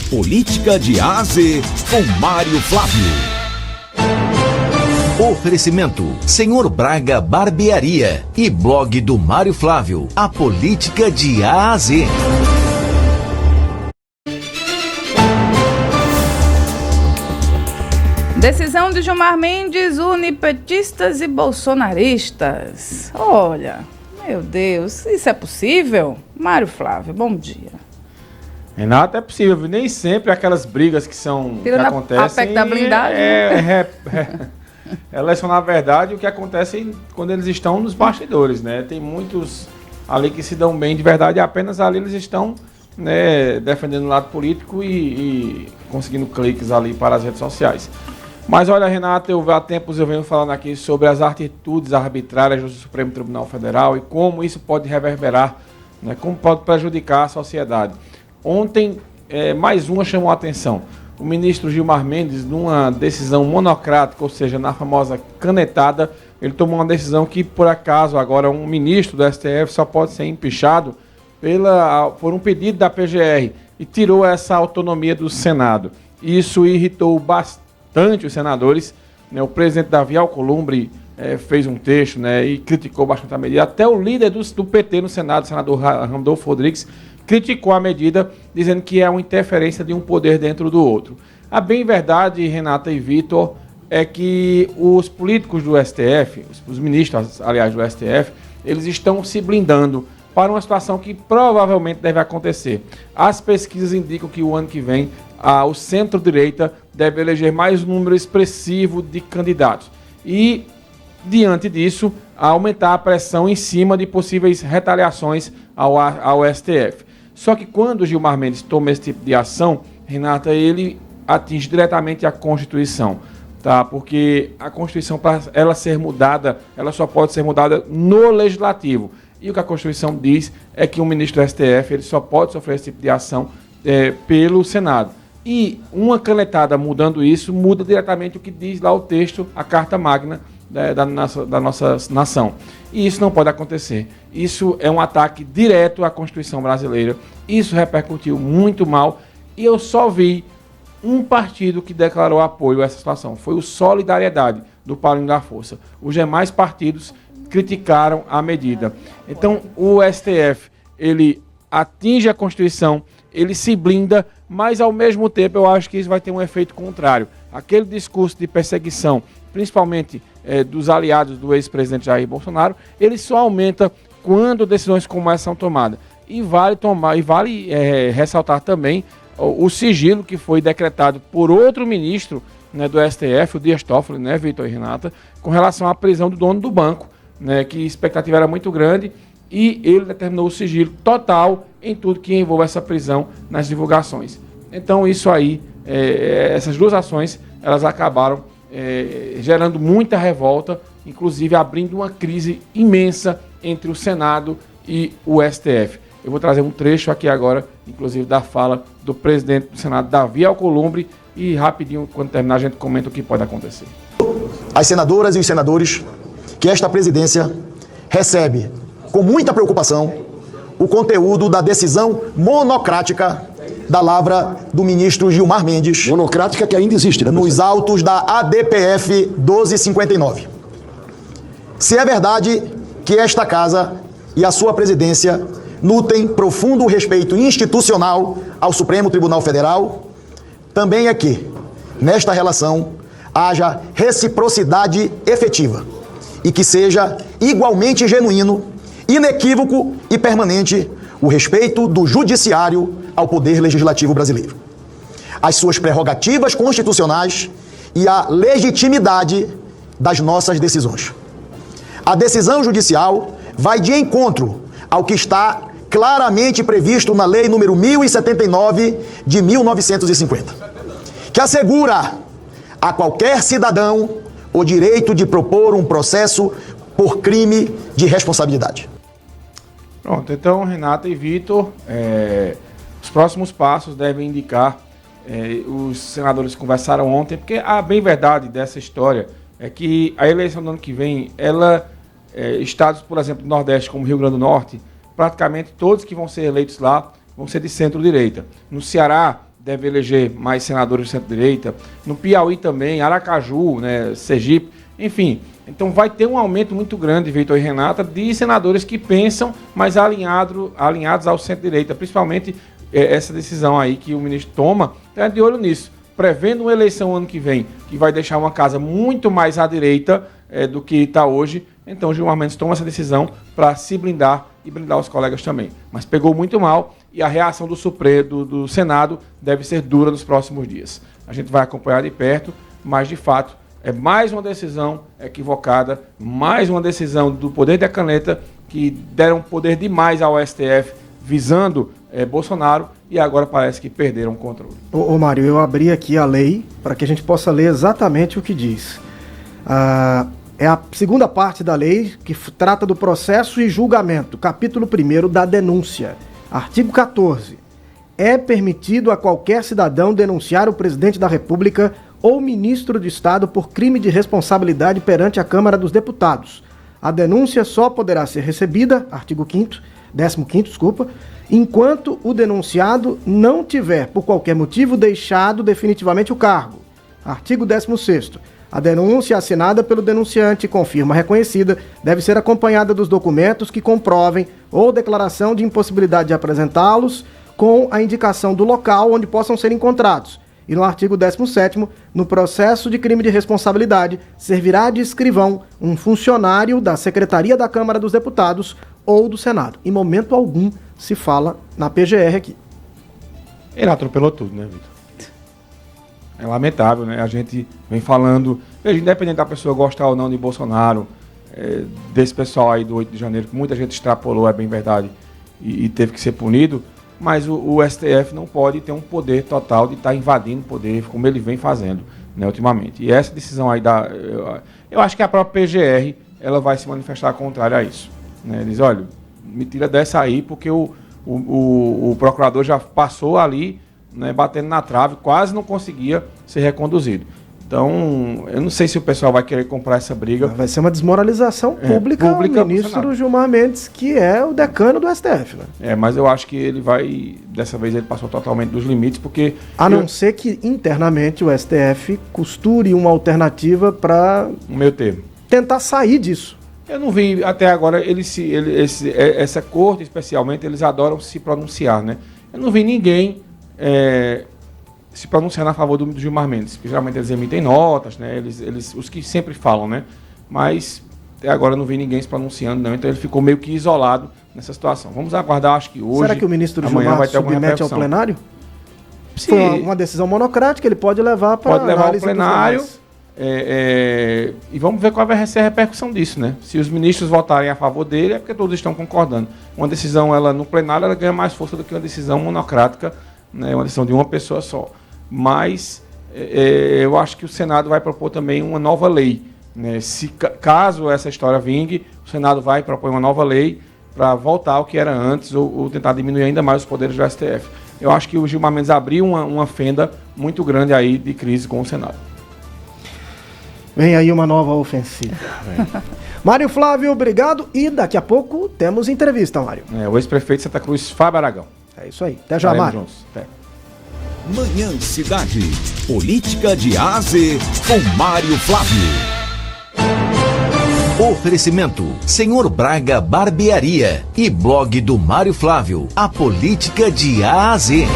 Política de A a Z, com Mário Flávio. Oferecimento, Senhor Braga Barbearia e blog do Mário Flávio, a política de A a Z. Decisão de Gilmar Mendes une petistas e bolsonaristas. Olha, meu Deus, isso é possível? Mário Flávio, bom dia. Renato, é possível, nem sempre aquelas brigas que acontecem... A PEC da blindagem. Elas são, na verdade, o que acontece quando eles estão nos bastidores, né? Tem muitos ali que se dão bem de verdade, apenas ali eles estão, né, defendendo o lado político e conseguindo cliques ali para as redes sociais. Mas olha, Renato, há tempos eu venho falando aqui sobre as atitudes arbitrárias do Supremo Tribunal Federal e como isso pode reverberar, né, como pode prejudicar a sociedade. Ontem, mais uma chamou a atenção. O ministro Gilmar Mendes, numa decisão monocrática, ou seja, na famosa canetada, ele tomou uma decisão que, por acaso, agora um ministro do STF só pode ser empichado por um pedido da PGR e tirou essa autonomia do Senado. Isso irritou bastante os senadores, né? O presidente Davi Alcolumbre fez um texto, né, e criticou bastante a medida. Até o líder do PT no Senado, o senador Randolfo Rodrigues, criticou a medida, dizendo que é uma interferência de um poder dentro do outro. A bem verdade, Renata e Vitor, é que os políticos do STF, os ministros, aliás, do STF, eles estão se blindando para uma situação que provavelmente deve acontecer. As pesquisas indicam que o ano que vem o centro-direita deve eleger mais um número expressivo de candidatos. E, diante disso, aumentar a pressão em cima de possíveis retaliações ao STF. Só que quando o Gilmar Mendes toma esse tipo de ação, Renata, ele atinge diretamente a Constituição, tá? Porque a Constituição, para ela ser mudada, ela só pode ser mudada no Legislativo. E o que a Constituição diz é que um ministro do STF ele só pode sofrer esse tipo de ação pelo Senado. E uma canetada mudando isso, muda diretamente o que diz lá o texto, a Carta Magna da nossa nação. E isso não pode acontecer. Isso é um ataque direto à Constituição brasileira. Isso repercutiu muito mal. E eu só vi um partido que declarou apoio a essa situação. Foi o Solidariedade, do Paulinho da Força. Os demais partidos criticaram a medida. Então, o STF, ele atinge a Constituição, ele se blinda, mas, ao mesmo tempo, eu acho que isso vai ter um efeito contrário. Aquele discurso de perseguição, principalmente dos aliados do ex-presidente Jair Bolsonaro, ele só aumenta quando decisões como essa são tomadas. E vale ressaltar também o sigilo que foi decretado por outro ministro, né, do STF, o Dias Toffoli, né, Vitor e Renata, com relação à prisão do dono do banco, né, que a expectativa era muito grande e ele determinou o sigilo total em tudo que envolve essa prisão nas divulgações. Então isso aí, essas duas ações, elas acabaram gerando muita revolta, inclusive abrindo uma crise imensa entre o Senado e o STF. Eu vou trazer um trecho aqui agora, inclusive da fala do presidente do Senado, Davi Alcolumbre, e rapidinho, quando terminar, a gente comenta o que pode acontecer. As senadoras e os senadores que esta presidência recebe com muita preocupação o conteúdo da decisão monocrática da lavra do ministro Gilmar Mendes. Monocrática que ainda existe, né? Nos autos da ADPF 1259. Se é verdade que esta casa e a sua presidência nutrem profundo respeito institucional ao Supremo Tribunal Federal, também é que, nesta relação, haja reciprocidade efetiva e que seja igualmente genuíno, inequívoco e permanente o respeito do Judiciário ao Poder Legislativo brasileiro, as suas prerrogativas constitucionais e a legitimidade das nossas decisões. A decisão judicial vai de encontro ao que está claramente previsto na Lei número 1079 de 1950, que assegura a qualquer cidadão o direito de propor um processo por crime de responsabilidade. Pronto, então, Renata e Vitor, os próximos passos devem indicar, os senadores conversaram ontem, porque a bem verdade dessa história é que a eleição do ano que vem, estados, por exemplo, do Nordeste, como Rio Grande do Norte, praticamente todos que vão ser eleitos lá vão ser de centro-direita. No Ceará, deve eleger mais senadores de centro-direita. No Piauí também, Aracaju, né, Sergipe, enfim. Então vai ter um aumento muito grande, Vitor e Renata, de senadores que pensam mais alinhados ao centro-direita, principalmente essa decisão aí que o ministro toma, está de olho nisso, prevendo uma eleição ano que vem, que vai deixar uma casa muito mais à direita do que está hoje. Então Gilmar Mendes toma essa decisão para se blindar e blindar os colegas também. Mas pegou muito mal e a reação do Senado deve ser dura nos próximos dias. A gente vai acompanhar de perto, mas de fato é mais uma decisão equivocada, mais uma decisão do poder da caneta que deram poder demais ao STF visando Bolsonaro e agora parece que perderam o controle. Ô Mário, eu abri aqui a lei para que a gente possa ler exatamente o que diz. É a segunda parte da lei que trata do processo e julgamento, capítulo 1º da denúncia. Artigo 14. É permitido a qualquer cidadão denunciar o presidente da República ou ministro de Estado por crime de responsabilidade perante a Câmara dos Deputados. A denúncia só poderá ser recebida, artigo 15º, enquanto o denunciado não tiver, por qualquer motivo, deixado definitivamente o cargo. Artigo 16º. A denúncia assinada pelo denunciante com firma reconhecida deve ser acompanhada dos documentos que comprovem ou declaração de impossibilidade de apresentá-los com a indicação do local onde possam ser encontrados. E no artigo 17º, no processo de crime de responsabilidade, servirá de escrivão um funcionário da Secretaria da Câmara dos Deputados ou do Senado. Em momento algum se fala na PGR aqui. Ele atropelou tudo, né, Vitor? É lamentável, né? A gente vem falando, independente da pessoa gostar ou não de Bolsonaro, desse pessoal aí do 8 de janeiro, que muita gente extrapolou, é bem verdade, e teve que ser punido, mas o STF não pode ter um poder total de estar invadindo o poder, como ele vem fazendo, né, ultimamente. E essa decisão aí eu acho que a própria PGR, ela vai se manifestar contrária a isso. Né? Diz, olha, me tira dessa aí, porque o procurador já passou ali, né, batendo na trave, quase não conseguia ser reconduzido. Então, eu não sei se o pessoal vai querer comprar essa briga. Vai ser uma desmoralização pública ao ministro Gilmar Mendes, que é o decano do STF. Né? Mas eu acho que ele vai, dessa vez ele passou totalmente dos limites, porque... A não ser que internamente o STF costure uma alternativa para... Um meio termo. Tentar sair disso. Eu não vi até agora, essa corte especialmente, eles adoram se pronunciar, né? Eu não vi ninguém se pronunciando a favor do Gilmar Mendes, porque geralmente eles emitem notas, né? Os que sempre falam, né? Mas até agora eu não vi ninguém se pronunciando, não. Então ele ficou meio que isolado nessa situação. Vamos aguardar, acho que hoje... Será que o ministro Gilmar vai ter submete ao plenário? Foi uma decisão monocrática, ele pode levar para pode levar ao plenário. E vamos ver qual vai ser a repercussão disso, né? Se os ministros votarem a favor dele, é porque todos estão concordando. Uma decisão, no plenário, ela ganha mais força do que uma decisão monocrática, né? Uma decisão de uma pessoa só. Mas eu acho que o Senado vai propor também uma nova lei, né? Caso essa história vingue, o Senado vai propor uma nova lei para voltar ao que era antes ou tentar diminuir ainda mais os poderes do STF. Eu acho que o Gilmar Mendes abriu uma fenda muito grande aí de crise com o Senado. Vem aí uma nova ofensiva. Mário Flávio, obrigado. E daqui a pouco temos entrevista, Mário. O ex-prefeito de Santa Cruz, Fábio Aragão. É isso aí. Até já, Mário. Até. Manhã Cidade. Política de A a Z com Mário Flávio. Oferecimento: Senhor Braga Barbearia e blog do Mário Flávio. A política de A a Z.